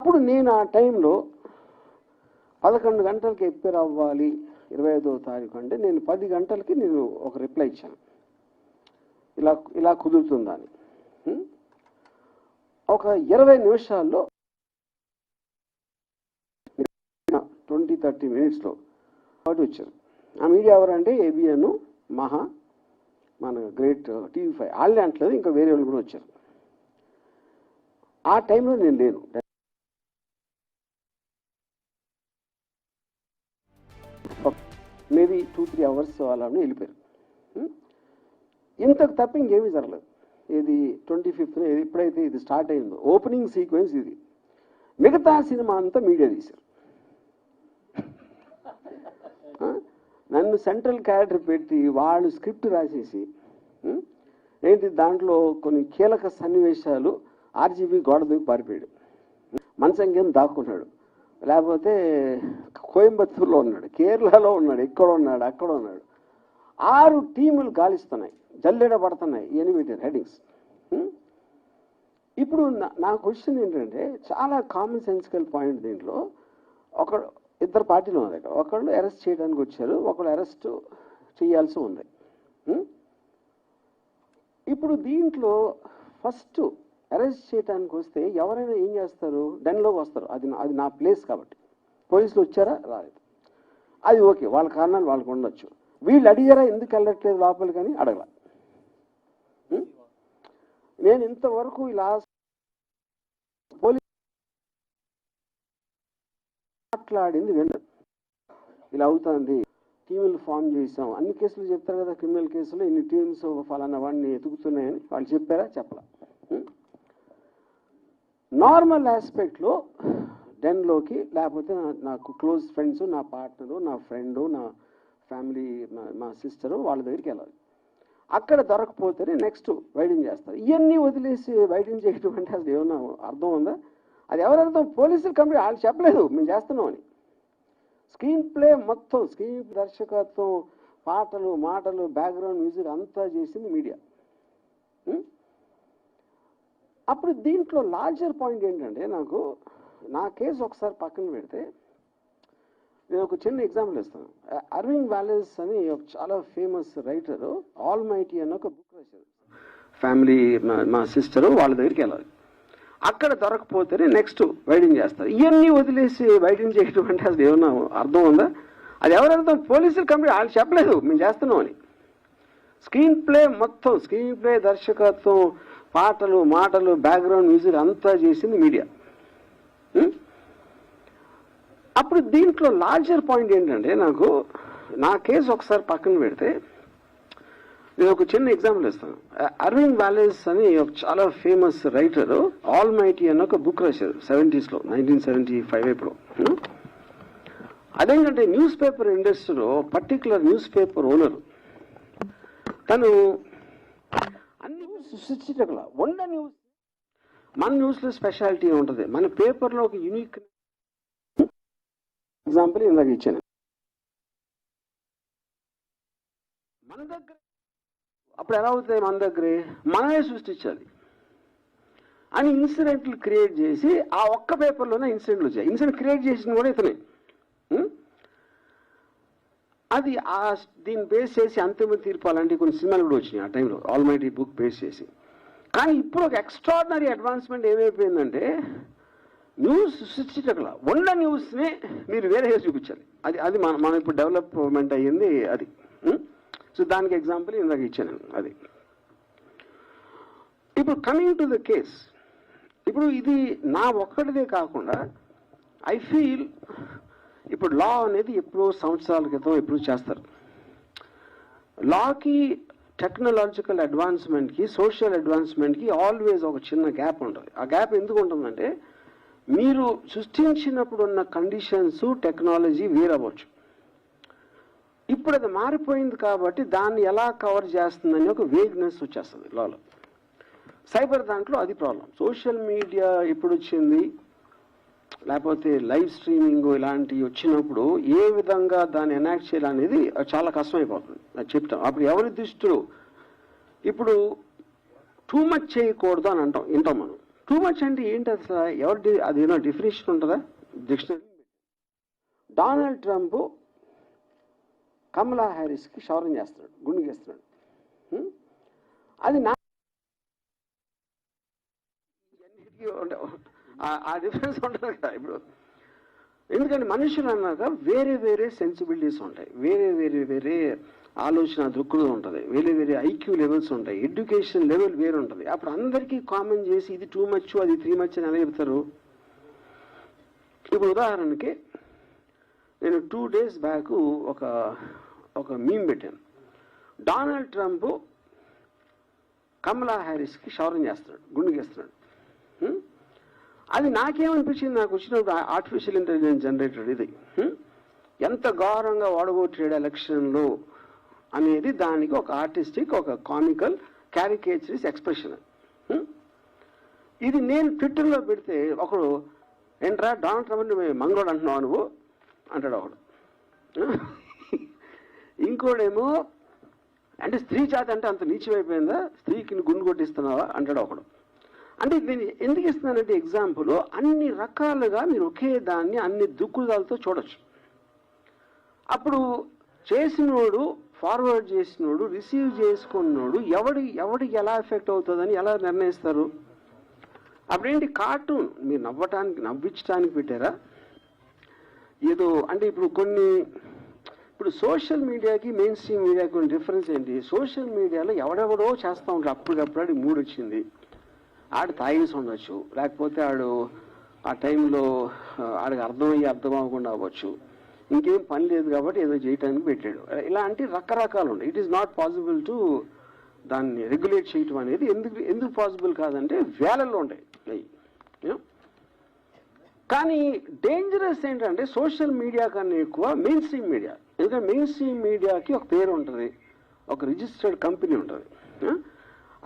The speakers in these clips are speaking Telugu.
అప్పుడు నేను ఆ టైంలో 11 గంటలకి ఎప్పేర్ అవ్వాలి 25వ తారీఖు అంటే నేను 10 గంటలకి నేను ఒక రిప్లై ఇచ్చాను, ఇలా కుదురుతుందా అని. ఒక 20 నిమిషాల్లో 20-30 మినిట్స్లో వాటి వచ్చారు. ఆ మీడియా ఎవరంటే ఏబిఎన్, మహా, మన గ్రేట్ TV5 వాళ్ళే అంటలేదు, ఇంకా వేరే వాళ్ళు కూడా వచ్చారు. ఆ టైంలో నేను లేను, మేబీ 2-3 అవర్స్ వాళ్ళని వెళ్ళిపోయారు. ఇంతకు తప్ప ఇంకేమీ జరగలేదు. ఇది 25th ఎప్పుడైతే ఇది స్టార్ట్ అయిందో ఓపెనింగ్ సీక్వెన్స్ ఇది. మిగతా సినిమా అంతా మీడియా తీశారు. నన్ను సెంట్రల్ క్యారెక్టర్ పెట్టి వాళ్ళు స్క్రిప్ట్ రాసేసి ఏంటి దాంట్లో కొన్ని కీలక సన్నివేశాలు RGB గోడ దూకి పారిపోయాడు, మనసంగేం దాక్కున్నాడు, లేకపోతే కోయంబత్తూరులో ఉన్నాడు, కేరళలో ఉన్నాడు, ఇక్కడ ఉన్నాడు, అక్కడ ఉన్నాడు. 6 టీములు గాలిస్తున్నాయి, జల్లెడ పడుతున్నాయి, ఇవన్నీ పెట్టారు హెడ్డింగ్స్. ఇప్పుడు నా క్వశ్చన్ ఏంటంటే చాలా కామన్ సెన్సికల్ పాయింట్ దీంట్లో. ఇద్దరు పార్టీలు ఉంది అక్కడ, ఒకళ్ళు అరెస్ట్ చేయడానికి వచ్చారు, ఒకళ్ళు అరెస్ట్ చేయాల్సి ఉంది. ఇప్పుడు దీంట్లో ఫస్ట్ అరెస్ట్ చేయడానికి వస్తే ఎవరైనా ఏం చేస్తారు, డెన్లోకి వస్తారు. అది నా ప్లేస్ కాబట్టి పోలీసులు వచ్చారా రాలేదు, అది ఓకే, వాళ్ళ కారణాలు వాళ్ళకు ఉండొచ్చు. వీళ్ళు అడిగారా ఎందుకు వెళ్ళట్లేదు లోపలి కానీ అడగల. నేను ఇంతవరకు ఇలా పోలీసు మాట్లాడింది విన్నాను, ఇలా అవుతుంది, టీములు ఫామ్ చేసాం, అన్ని కేసులు చెప్తారు కదా, క్రిమినల్ కేసులు ఇన్ని టీమ్స్ ఫలానా వాడిని ఎతుకుతున్నాయని వాళ్ళు చెప్పారా చెప్పలా. నార్మల్ ఆస్పెక్ట్లో డెన్లోకి లేకపోతే నాకు క్లోజ్ ఫ్రెండ్స్, నా పార్ట్నరు, నా ఫ్రెండు, నా ఫ్యామిలీ, మా సిస్టరు వాళ్ళ దగ్గరికి వెళ్ళాలి. అక్కడ దొరకపోతేనే నెక్స్ట్ వైడింగ్ చేస్తారు. ఇవన్నీ వదిలేసి వైడింగ్ చేయడం అంటే అసలు ఏమన్నా అర్థం ఉందా? అది ఎవరు అర్థం? పోలీసులు కంప్లీట్ వాళ్ళు చెప్పలేదు మేము చేస్తున్నామని. స్క్రీన్ ప్లే మొత్తం, స్క్రీన్ దర్శకత్వం, పాటలు, మాటలు, బ్యాక్గ్రౌండ్ మ్యూజిక్ అంతా చేసింది మీడియా. అప్పుడు దీంట్లో లార్జర్ పాయింట్ ఏంటంటే నా కేసు ఒకసారి పక్కన పెడితే నేను ఒక చిన్న ఎగ్జాంపుల్ ఇస్తాను. అర్వింగ్ వాలెస్ అని ఒక చాలా ఫేమస్ రైటరు ఆల్ మైటీ అని ఒక బుక్ రాశారు. ఫ్యామిలీ, మా సిస్టరు వాళ్ళ దగ్గరికి వెళ్ళాలి. అక్కడ దొరకపోతేనే నెక్స్ట్ వైడింగ్ చేస్తారు. ఇవన్నీ వదిలేసి వైడింగ్ చేయడం అంటే అసలు ఏమన్నా అర్థం ఉందా? అది ఎవరు అర్థం? పోలీసులు కంప్లీట్ వాళ్ళు చెప్పలేదు మేము చేస్తున్నామని. స్క్రీన్ ప్లే మొత్తం, స్క్రీన్ ప్లే దర్శకత్వం, పాటలు, మాటలు, బ్యాక్గ్రౌండ్ మ్యూజిక్ అంతా చేసింది మీడియా. అప్పుడు దీంట్లో లార్జర్ పాయింట్ ఏంటంటే నా కేసు ఒకసారి పక్కన పెడితే నేను ఒక చిన్న ఎగ్జాంపుల్ ఇస్తాను. అర్వింగ్ వాలెస్ అని ఒక చాలా ఫేమస్ రైటరు ఆల్ మైటీ అని ఒక బుక్ రాశారు 70s, 1975 ఎప్పుడు. అదేంటంటే న్యూస్ పేపర్ ఇండస్ట్రీలో పర్టికులర్ న్యూస్ పేపర్ ఓనర్ తను అన్ని సృష్టించగల ఉన్న న్యూస్, మన న్యూస్లో స్పెషాలిటీ ఉంటుంది, మన పేపర్లో ఒక యూనిక్ ఎగ్జాంపుల్ ఇందాక ఇచ్చాను. మన దగ్గర అప్పుడు ఎలా అవుతాయి, మన దగ్గరే మనమే సృష్టించాలి అని ఇన్సిడెంట్లు క్రియేట్ చేసి ఆ ఒక్క పేపర్లోనే ఇన్సిడెంట్లు వచ్చాయి. ఇన్సిడెంట్ క్రియేట్ చేసింది కూడా ఇతనే. అది దీన్ని బేస్ చేసి అంతిమ తీర్పు అలాంటి కొన్ని సినిమాలు కూడా వచ్చినాయి ఆ టైంలో, ఆల్ మైటీ బుక్ బేస్ చేసి. కానీ ఇప్పుడు ఒక ఎక్స్ట్రాడినరీ అడ్వాన్స్మెంట్ ఏమైపోయిందంటే న్యూస్ సృష్టించగల ఉన్న న్యూస్ని మీరు వేరే చూపించాలి. అది మనం ఇప్పుడు డెవలప్మెంట్ అయ్యింది అది. సో దానికి ఎగ్జాంపుల్ ఇందాక ఇచ్చాను అది. ఇప్పుడు కమింగ్ టు ద కేస్, ఇప్పుడు ఇది నా ఒక్కటిదే కాకుండా ఐ ఫీల్ ఇప్పుడు లా అనేది ఎప్పుడో సంవత్సరాల క్రితం ఎప్పుడు చేస్తారు. లాకి టెక్నాలజికల్ అడ్వాన్స్మెంట్కి, సోషల్ అడ్వాన్స్మెంట్కి ఆల్వేస్ ఒక చిన్న గ్యాప్ ఉంటుంది. ఆ గ్యాప్ ఎందుకు ఉంటుందంటే మీరు సృష్టించినప్పుడు ఉన్న కండిషన్స్, టెక్నాలజీ వేరవచ్చు. ఇప్పుడు అది మారిపోయింది కాబట్టి దాన్ని ఎలా కవర్ చేస్తుందని ఒక వేగ్నెస్ వచ్చేస్తుంది లాలో. సైబర్ దాంట్లో అది ప్రాబ్లం. సోషల్ మీడియా ఎప్పుడు వచ్చింది, లేకపోతే లైవ్ స్ట్రీమింగ్ ఇలాంటివి వచ్చినప్పుడు ఏ విధంగా దాన్ని ఎనాక్ట్ చేయాలనేది చాలా కష్టమైపోతుంది. అది చెప్తాం. అప్పుడు ఎవరి దృష్టిలో ఇప్పుడు టూ మచ్ చేయకూడదు అని వింటాం మనం. టూ మచ్ అంటే ఏంటి అసలు? ఎవరి అది ఏమో డెఫినేషన్ ఉంటుందా డిక్షనరీ? డొనాల్డ్ ట్రంప్ కమలా హ్యారిస్కి షవరింగ్ చేస్తున్నాడు, గుండు చేస్తున్నాడు. అది నా ఆ డిఫరెన్స్ ఉంటుంది కదా ఇప్పుడు. ఎందుకంటే మనుషులు అన్నాక వేరే వేరే సెన్సిబిలిటీస్ ఉంటాయి, వేరే వేరే వేరే ఆలోచన దృక్పథం ఉంటుంది, వేరే వేరే ఐక్యూ లెవెల్స్ ఉంటాయి, ఎడ్యుకేషన్ లెవెల్ వేరే ఉంటుంది. అప్పుడు అందరికీ కామన్ చేసి ఇది టూ మచ్ అది 3 మచ్ అని ఎలా చెప్తారు? ఇప్పుడు ఉదాహరణకి నేను 2 days బ్యాక్ ఒక మీమ్ పెట్టాను. డొనాల్డ్ ట్రంప్ కమలా హ్యారిస్కి షవరింగ్ చేస్తున్నాడు, గుండు చేస్తున్నాడు. అది నాకేమనిపించింది, నాకు వచ్చినప్పుడు ఆర్టిఫిషియల్ ఇంటెలిజెన్స్ జనరేటెడ్ ఇది ఎంత ఘోరంగా వాడగొట్టాడు ఎలక్షన్లో అనేది దానికి ఒక ఆర్టిస్టిక్, ఒక కామికల్ క్యారికేచరిస్ ఎక్స్ప్రెషన్. ఇది నేను ట్విట్టర్లో పెడితే ఒకడు, ఏంట్రా డొనాల్డ్ ట్రంప్ మంగోడు అంటున్నావు నువ్వు అంటాడు ఒకడు. ఇంకోడేమో అంటే స్త్రీ జాతి అంటే అంత నీచమైపోయిందా, స్త్రీకి గుండు కొట్టిస్తున్నావా అంటాడు ఒకడు. అంటే నేను ఎందుకు ఇస్తున్నానంటే ఎగ్జాంపుల్, అన్ని రకాలుగా మీరు ఒకే దాన్ని అన్ని దుక్కుదాలతో చూడొచ్చు. అప్పుడు చేసినోడు, ఫార్వర్డ్ చేసినోడు, రిసీవ్ చేసుకున్నోడు ఎవడికి ఎలా ఎఫెక్ట్ అవుతుందని ఎలా నిర్ణయిస్తారు? అప్పుడేంటి కార్టూన్ మీరు నవ్వించడానికి పెట్టారా ఏదో? అంటే ఇప్పుడు సోషల్ మీడియాకి మెయిన్ స్ట్రీమ్ మీడియాకి కొన్ని డిఫరెన్స్ ఏంటి? సోషల్ మీడియాలో ఎవడెవడో చేస్తూ ఉంటాడు, అప్పటికప్పుడు ఆడికి మూడు వచ్చింది, ఆడు తాగేసి ఉండొచ్చు, లేకపోతే ఆడు ఆ టైంలో ఆడికి అర్థం అవ్వకుండా అవ్వచ్చు, ఇంకేం పని లేదు కాబట్టి ఏదో చేయటానికి పెట్టాడు. ఇలాంటి రకరకాలు ఉన్నాయి. It is not possible to దాన్ని రెగ్యులేట్ చేయటం అనేది. ఎందుకు పాసిబుల్ కాదంటే వేలల్లో ఉంటాయి. కానీ డేంజరస్ ఏంటంటే సోషల్ మీడియా కన్నా ఎక్కువ మెయిన్ స్ట్రీమ్ మీడియా. ఎందుకంటే మెయిన్ స్ట్రీమ్ మీడియాకి ఒక పేరు ఉంటుంది, ఒక రిజిస్టర్డ్ కంపెనీ ఉంటుంది.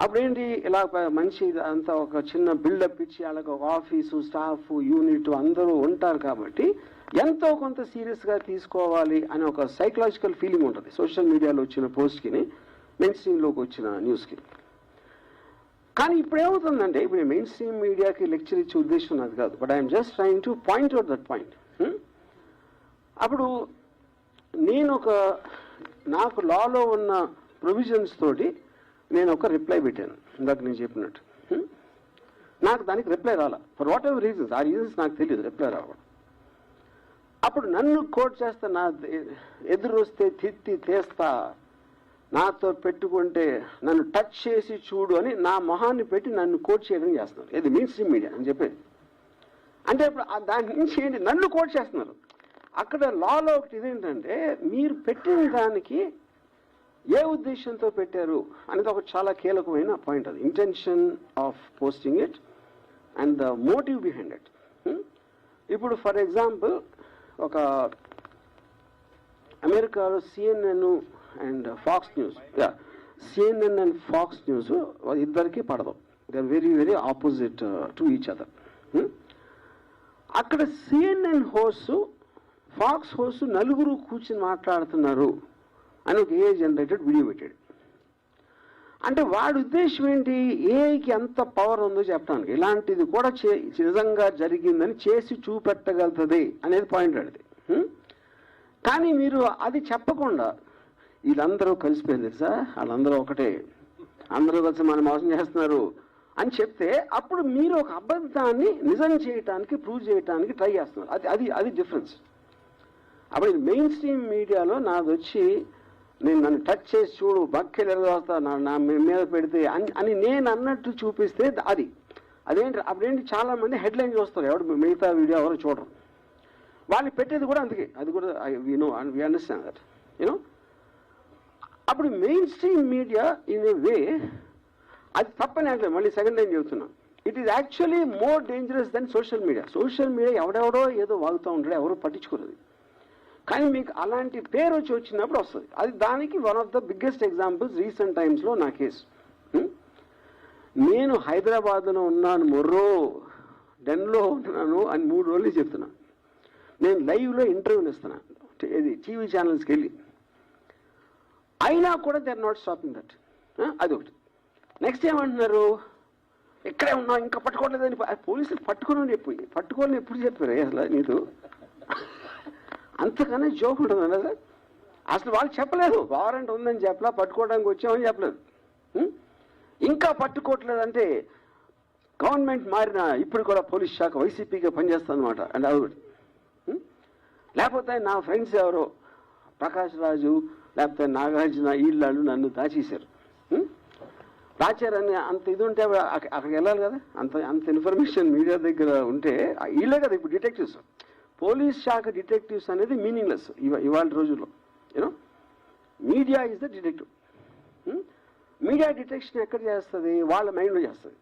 అప్పుడేంటి ఇలా మంచి అంతా ఒక చిన్న బిల్డప్ ఇచ్చి వాళ్ళకి ఒక ఆఫీసు, స్టాఫ్, యూనిట్ అందరూ ఉంటారు కాబట్టి ఎంతో కొంత సీరియస్గా తీసుకోవాలి అనే ఒక సైకలాజికల్ ఫీలింగ్ ఉంటుంది సోషల్ మీడియాలో వచ్చిన పోస్ట్కి, మెయిన్ స్ట్రీమ్లోకి వచ్చిన న్యూస్కి. కానీ ఇప్పుడు ఏమవుతుందంటే, ఇప్పుడు మెయిన్ స్ట్రీమ్ మీడియాకి లెక్చర్ ఇచ్చే ఉద్దేశం నాది కాదు, but I'm just trying to point out that point. అప్పుడు నాకు లాలో ఉన్న ప్రొవిజన్స్ తోటి నేను ఒక రిప్లై పెట్టాను, ఇందాక నేను చెప్పినట్టు. నాకు దానికి రిప్లై రాలా, ఫర్ వాట్ ఎవర్ రీజన్స్. ఆ రీజన్స్ నాకు తెలియదు రిప్లై రావడం. అప్పుడు నన్ను కోట్ చేస్తా, నా ఎదురు వస్తే తిత్తి తీస్తా, నాతో పెట్టుకుంటే నన్ను టచ్ చేసి చూడు అని నా మొహాన్ని పెట్టి నన్ను కోట్ చేయడం చేస్తున్నారు. ఇది మెయిన్ స్ట్రీమ్ మీడియా అని చెప్పేది. అంటే ఇప్పుడు దాని నుంచి ఏంటి, నన్ను కోట్ చేస్తున్నారు. అక్కడ లాలో ఒకటి ఇదేంటంటే, మీరు పెట్టిన దానికి ఏ ఉద్దేశంతో పెట్టారు అనేది ఒక చాలా కీలకమైన పాయింట్. అది intention of posting it and the motive behind it. ఇప్పుడు ఫర్ ఎగ్జాంపుల్ ఒక అమెరికాలో CNN and Fox News, CNN and Fox News ఇద్దరికి పడదు. They are very very opposite to each other. అక్కడ సిఎన్ఎన్ హోస్ట్, ఫాక్స్ హోస్ట్ నలుగురు కూర్చుని మాట్లాడుతున్నారు అని ఒక ఏఐ జనరేటెడ్ వీడియో పెట్టాడు. అంటే వాడి ఉద్దేశం ఏంటి, ఏఐకి ఎంత పవర్ ఉందో చెప్పడానికి, ఇలాంటిది కూడా నిజంగా జరిగిందని చేసి చూపెట్టగలుగుతుంది అనేది పాయింట్ అడిది. కానీ మీరు అది చెప్పకుండా వీళ్ళందరూ కలిసిపోయింది తెలుసా, వాళ్ళందరూ ఒకటే, అందరూ కలిసి మనం మోసం చేస్తున్నారు అని చెప్తే అప్పుడు మీరు ఒక అబద్ధాన్ని నిజం చేయటానికి, ప్రూవ్ చేయటానికి ట్రై చేస్తున్నారు. అది డిఫరెన్స్. అప్పుడు మెయిన్ స్ట్రీమ్ మీడియాలో నాది వచ్చి నన్ను టచ్ చేసి చూడు, బక్కెలు ఎరగొస్తా, నా మీద పెడితే అని నేను అన్నట్టు చూపిస్తే అదేంటి అప్పుడేంటి చాలా మంది హెడ్లైన్ చూస్తారు, ఎవరు మిగతా వీడియో ఎవరు చూడరు. వాళ్ళు పెట్టేది కూడా అందుకే, అది కూడా వి అండర్స్టాండ్ దట్ యూనో. అప్పుడు mainstream media in a way అది తప్పని అంటే మళ్ళీ సెకండ్ టైం చెబుతున్నాను, it is actually more dangerous than social media. Social media ఎవడెవడో ఏదో వాగుతూ ఉంటాడు, ఎవరు పట్టించుకోలేదు. కానీ మీకు అలాంటి పేరు వచ్చినప్పుడు వస్తుంది. అది దానికి one of the biggest examples recent టైమ్స్లో నా కేసు. నేను హైదరాబాద్లో ఉన్నాను, మొర్రో డెన్లో ఉన్నాను అని 3 రోజులు చెప్తున్నాను. నేను లైవ్లో ఇంటర్వ్యూలు ఇస్తున్నాను టీవీ ఛానల్స్కి వెళ్ళి, అయినా కూడా they are not stopping that. అదొకటి. నెక్స్ట్ ఏమంటున్నారు, ఇక్కడే ఉన్నావు ఇంకా పట్టుకోవట్లేదని పోలీసులు పట్టుకోవాలని ఎప్పుడు చెప్పారు అసలు నీకు అంతకన్నా జోక్ ఉంటుంది కదా అసలు వాళ్ళు చెప్పలేదు వారెంట్ ఉందని చెప్పలా పట్టుకోవడానికి వచ్చామని చెప్పలేదు ఇంకా పట్టుకోవట్లేదంటే గవర్నమెంట్ మారిన ఇప్పుడు కూడా పోలీస్ శాఖ వైసీపీగా పనిచేస్తుంది అనమాట అండ్ అది లేకపోతే నా ఫ్రెండ్స్ ఎవరో ప్రకాష్ రాజు లేకపోతే నాగార్జున వీళ్ళు నన్ను దాచేశారు దాచారని అంత ఇది ఉంటే అక్కడికి వెళ్ళాలి కదా అంత ఇన్ఫర్మేషన్ మీడియా దగ్గర ఉంటే వీళ్ళే కదా ఇప్పుడు డిటెక్టివ్స్ పోలీస్ శాఖ డిటెక్టివ్స్ అనేది మీనింగ్లెస్ ఇవాళ రోజుల్లో you know media is the detective media detection ఎక్కడ చేస్తుంది వాళ్ళ మైండ్లో చేస్తుంది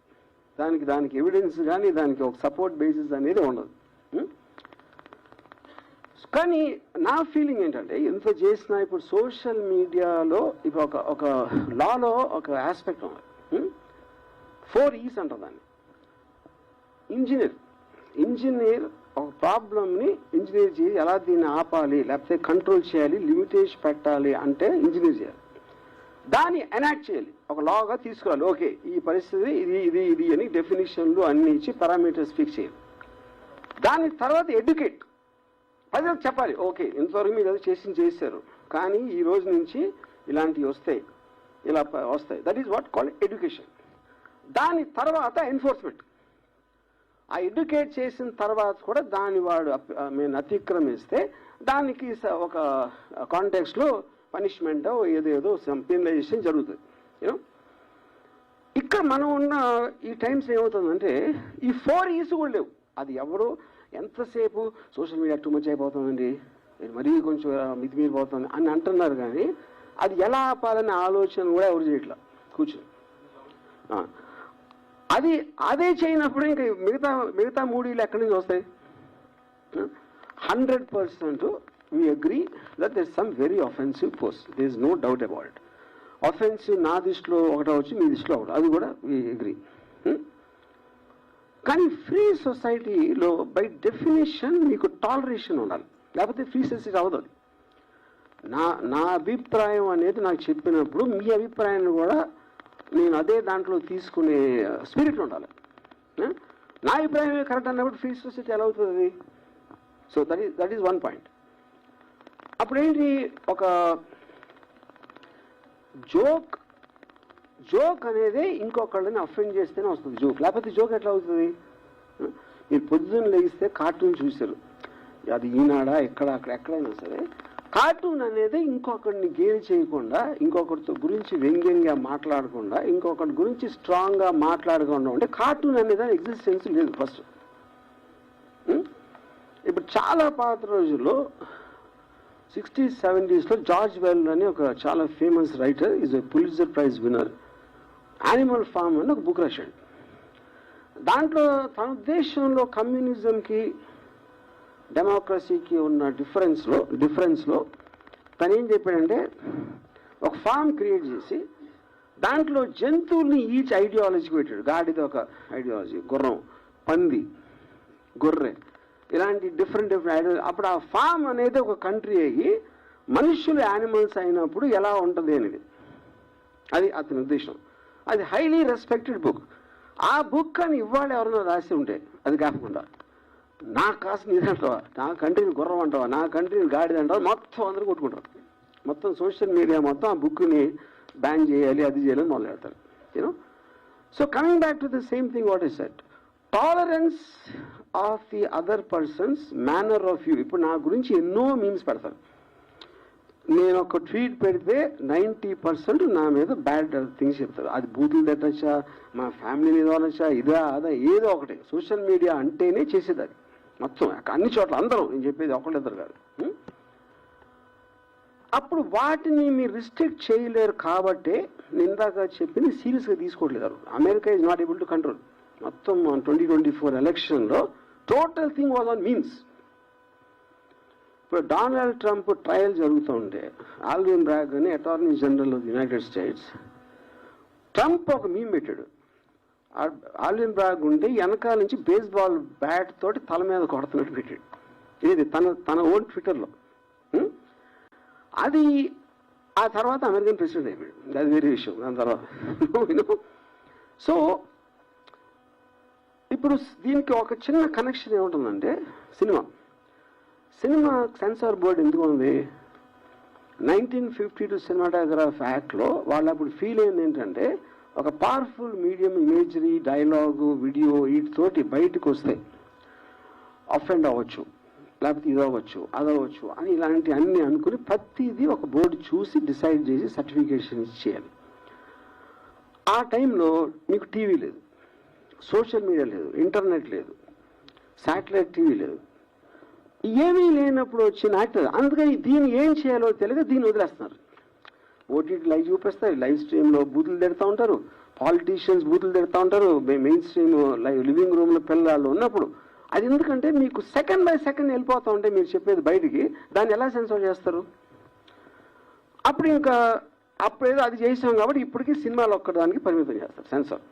దానికి ఎవిడెన్స్ కానీ దానికి ఒక సపోర్ట్ బేసిస్ అనేది ఉండదు కానీ నా ఫీలింగ్ ఏంటంటే ఎంత చేసినా ఇప్పుడు సోషల్ మీడియాలో ఇప్పుడు ఒక లాలో ఒక ఆస్పెక్ట్ ఉంది 4 E's అంటారు దాన్ని ఇంజనీర్ ఒక ప్రాబ్లమ్ని ఇంజనీర్ చేసి ఎలా దీన్ని ఆపాలి లేకపోతే కంట్రోల్ చేయాలి లిమిటేషన్ పెట్టాలి అంటే ఇంజనీర్ చేయాలి దాన్ని ఎనాక్ట్ చేయాలి ఒక లాగా తీసుకురావాలి ఓకే ఈ పరిస్థితి ఇది అని డెఫినేషన్లు అన్ని ఇచ్చి పారామీటర్స్ ఫిక్స్ చేయాలి దాని తర్వాత ఎడ్యుకేట్ ప్రజలకు చెప్పాలి ఓకే ఇంతవరకు మీరు అది చేశారు కానీ ఈ రోజు నుంచి ఇలాంటివి వస్తాయి ఇలా వస్తాయి that is what called education దాని తర్వాత ఎన్ఫోర్స్మెంట్ ఆ ఎడ్యుకేట్ చేసిన తర్వాత కూడా దాన్ని వాడు మేము అతిక్రమిస్తే దానికి ఒక కాంటెక్స్లో పనిష్మెంట్ ఏదేదో పెనలైజేషన్ జరుగుతుంది యూనో ఇక్కడ మనం ఉన్న ఈ టైమ్స్ ఏమవుతుందంటే ఈ 4 E's కూడా లేవు అది ఎవరు ఎంతసేపు సోషల్ మీడియా టూ మచ్ అయిపోతుందండి మరీ కొంచెం మితిమీరిపోతుంది అని అంటున్నారు కానీ అది ఎలా ఆపాలనే ఆలోచన కూడా ఎవరు చేయట్లా కూర్చొని అదే చేయనప్పుడు ఇంకా మిగతా 3 ఎక్కడి నుంచి వస్తాయి 100% we agree that there is some very offensive post there is no doubt about it offensive నా దృష్టిలో ఒకటి వచ్చి మీ దృష్టిలో ఒకటి అది కూడా we agree కానీ ఫ్రీ సొసైటీలో బై డెఫినేషన్ మీకు టాలరేషన్ ఉండాలి లేకపోతే ఫ్రీ సొసైటీ అవ్వదు నా అభిప్రాయం అనేది నాకు చెప్పినప్పుడు మీ అభిప్రాయాన్ని కూడా నేను అదే దాంట్లో తీసుకునే స్పిరిట్ ఉండాలి నా అభిప్రాయమే కరెక్ట్ అన్నప్పుడు ఫ్రీ సొసైటీ ఎలా అవుతుంది సో దట్ ఈస్ 1 పాయింట్ అప్పుడేంటి ఒక జోక్ అనేది ఇంకొకళ్ళని అఫెండ్ చేస్తేనే వస్తుంది జోక్ లేకపోతే జోక్ ఎట్లా అవుతుంది మీరు పొద్దున్న లేగిస్తే కార్టూన్ చూశారు అది ఈనాడా ఎక్కడైనా సరే కార్టూన్ అనేది ఇంకొకరిని గేలి చేయకుండా ఇంకొకరితో గురించి వ్యంగ్యంగా మాట్లాడకుండా ఇంకొకరి గురించి స్ట్రాంగ్గా మాట్లాడకుండా ఉంటే కార్టూన్ అనేది ఎగ్జిస్టెన్స్ లేదు ఫస్ట్ ఇప్పుడు చాలా పాత రోజుల్లో 60s 70s జార్జ్ వెల్ అని ఒక చాలా famous writer is a Pulitzer Prize winner Animal Farm అని ఒక బుక్ రాశాడు దాంట్లో తన ఉద్దేశంలో కమ్యూనిజంకి డెమోక్రసీకి ఉన్న డిఫరెన్స్లో తను ఏం చెప్పాడంటే ఒక ఫామ్ క్రియేట్ చేసి దాంట్లో జంతువుల్ని ఈచ్ ఐడియాలజీకి పెట్టాడు గాడిద ఒక ఐడియాలజీ గుర్రం పంది గొర్రె ఇలాంటి డిఫరెంట్ ఐడియాలజీ అప్పుడు ఆ ఫామ్ అనేది ఒక కంట్రీ అయ్యి మనుషులు యానిమల్స్ అయినప్పుడు ఎలా ఉంటుంది అనేది అది అతని ఉద్దేశం అది హైలీ రెస్పెక్టెడ్ బుక్ ఆ బుక్ అని ఇవాళ ఎవరైనా రాసి ఉంటే అది కాకుండా నా కాసు నీదంటావా నా కంట్రీని గుర్రం అంటావా నా కంట్రీని గాడిద అంటావా మొత్తం అందరూ కొట్టుకుంటారు మొత్తం సోషల్ మీడియా మొత్తం ఆ బుక్ని బ్యాన్ చేయాలి అది చేయాలని మొదలు పెడతారు you know so coming back to the same thing what is set tolerance of the other persons manner of you ఇప్పుడు నా గురించి ఎన్నో మీమ్స్ పెడతారు నేను ఒక ట్వీట్ పెడితే 90% నా మీద బ్యాడ్ థింగ్స్ చెప్తారు అది బూతులు తట్టచ్చా మా ఫ్యామిలీ మీద అనొచ్చా అదా ఏదో ఒకటి సోషల్ మీడియా అంటేనే చేసేది అది మొత్తం అన్ని చోట్ల అందరూ నేను చెప్పేది ఒకళ్ళిద్దరు కాదు అప్పుడు వాటిని మీరు రిస్ట్రిక్ట్ చేయలేరు కాబట్టే ఇందాక చెప్పింది సీరియస్గా తీసుకోవట్లేదు America is not able to control మొత్తం 2024 ఎలక్షన్లో total thing was on memes ఇప్పుడు డొనాల్డ్ ట్రంప్ ట్రయల్ జరుగుతూ ఉంటే ఆల్విన్ బ్రాగ్ అని attorney general of United states Trump ఒక మీమ్ పెట్టాడు ఆల్విన్ బ్రాగ్ ఉంటే వెనకాల నుంచి బేస్బాల్ బ్యాట్ తోటి తల మీద కొడుతున్నట్టు పెట్టాడు ఇది తన ఓన్ ట్విట్టర్లో అది ఆ తర్వాత అమెరికన్ ప్రెసిడెంట్ అయిపోయాడు అది వేరే విషయం దాని తర్వాత సో ఇప్పుడు దీనికి ఒక చిన్న కనెక్షన్ ఏముంటుందంటే సినిమా సెన్సార్ బోర్డు ఎందుకు ఉంది? 1952 సినిమాటోగ్రాఫ్ యాక్ట్లో వాళ్ళు అప్పుడు ఫీల్ అయింది ఏంటంటే, ఒక powerful medium imagery, dialogue, video వీటితోటి బయటకు వస్తే అఫెండ్ అవ్వచ్చు, లేకపోతే ఇది అవ్వచ్చు, అదవచ్చు అని ఇలాంటి అన్ని అనుకుని ప్రతిదీ ఒక బోర్డు చూసి డిసైడ్ చేసి సర్టిఫికేషన్ ఇచ్చేయాలి. ఆ టైంలో మీకు టీవీ లేదు, సోషల్ మీడియా లేదు, ఇంటర్నెట్ లేదు, శాటిలైట్ టీవీ లేదు, ఏమీ లేనప్పుడు వచ్చిన యాక్టర్. అందుకని దీన్ని ఏం చేయాలో తెలియక దీన్ని వదిలేస్తున్నారు. ఓటీటీ లైవ్ చూపిస్తారు, లైవ్ స్ట్రీమ్లో బూతులు తిడతా ఉంటారు, పాలిటీషియన్స్ బూతులు తిడతా ఉంటారు, మెయిన్ స్ట్రీమ్ లివింగ్ రూమ్లో పిల్లలు ఉన్నప్పుడు. అది ఎందుకంటే మీకు సెకండ్ బై సెకండ్ వెళ్ళిపోతూ ఉంటే మీరు చెప్పేది బయటికి, దాన్ని ఎలా సెన్సార్ చేస్తారు? అప్పుడేదో అది చేసాం కాబట్టి ఇప్పటికీ సినిమాలు ఒక్కదానికి పరిమితం చేస్తారు సెన్సార్.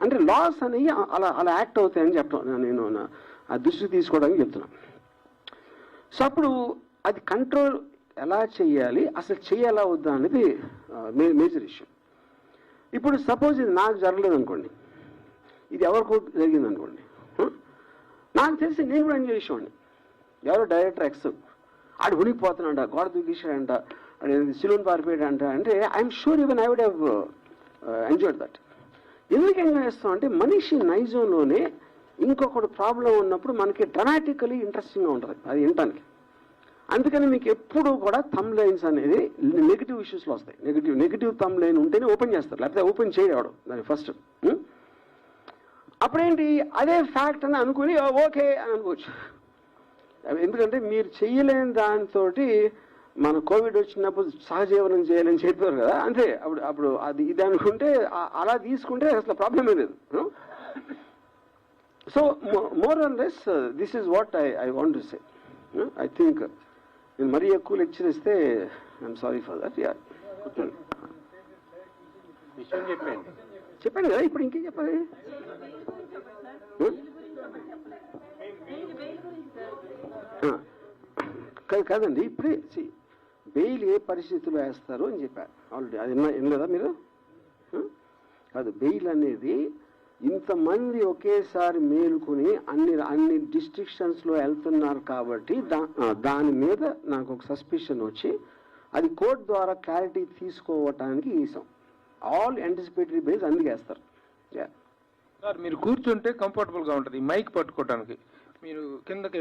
అంటే లాస్ అనేవి అలా యాక్ట్ అవుతాయని చెప్పడం నేను ఆ దృష్టి తీసుకోవడానికి చెప్తున్నాను. సో అప్పుడు అది కంట్రోల్ ఎలా చేయాలి, అసలు చేయాలా వద్దా అనేది మేజర్ ఇష్యూ. ఇప్పుడు సపోజ్ ఇది నాకు జరగలేదు అనుకోండి, ఇది ఎవరికో జరిగింది అనుకోండి, నాకు తెలిసి నేను కూడా ఎంజాయ్ చేసేవాడిని. ఎవరో డైరెక్టర్ ఎక్స్ ఆడు ఉనికిపోతున్నాడంట, గోడ దూకిసాడంట, సిలోన్ పారిపోయాడంట అంటే I'm sure even I would have enjoyed that. ఎందుకు ఎంజాయ్ చేస్తాం అంటే మనిషి నైజంలోనే ఇంకొకటి ప్రాబ్లం ఉన్నప్పుడు మనకి డ్రమాటికలీ ఇంట్రెస్టింగ్గా ఉంటుంది అది వినటానికి. అందుకని మీకు ఎప్పుడు కూడా థంబ్ లైన్స్ అనేది నెగిటివ్ ఇష్యూస్లో వస్తాయి. నెగిటివ్ థంబ్ లైన్ ఉంటేనే ఓపెన్ చేస్తారు, లేకపోతే ఓపెన్ చేయడం దాన్ని ఫస్ట్. అప్పుడేంటి అదే ఫ్యాక్ట్ అని అనుకుని ఓకే అని అనుకోవచ్చు. ఎందుకంటే మీరు చెయ్యలేని దాంతో మన కోవిడ్ వచ్చినప్పుడు సహజీవనం చేయాలని చెప్పారు కదా, అంతే. అప్పుడు అది ఇది అనుకుంటే అలా తీసుకుంటే అసలు ప్రాబ్లమే లేదు. So more on less this is what I want to say. I think నేను మరీ ఎక్కువ లెక్చర్ ఇస్తే ఐఎమ్ సారీ ఫర్ దట్. చెప్పాను కదా, ఇప్పుడు ఇంకేం చెప్పాలి? కాదండి, ఇప్పుడే బెయిల్ ఏ పరిస్థితుల్లో వేస్తారు అని చెప్పారు ఆల్రెడీ. అది వినలేదా మీరు? కాదు, బెయిల్ అనేది ఇంతమంది ఒకేసారి మేలుకుని అన్ని డిస్ట్రిక్షన్స్లో వెళ్తున్నారు కాబట్టి దాని మీద నాకు ఒక సస్పిషన్ వచ్చి అది కోర్టు ద్వారా క్లారిటీ తీసుకోవటానికి ఈసాం. ఆల్ యాంటిసిపేటరీ బెయిల్స్ అందుకు వేస్తారు. సార్ మీరు కూర్చుంటే కంఫర్టబుల్ గా ఉంటుంది మైక్ పట్టుకోవడానికి, మీరు కిందకి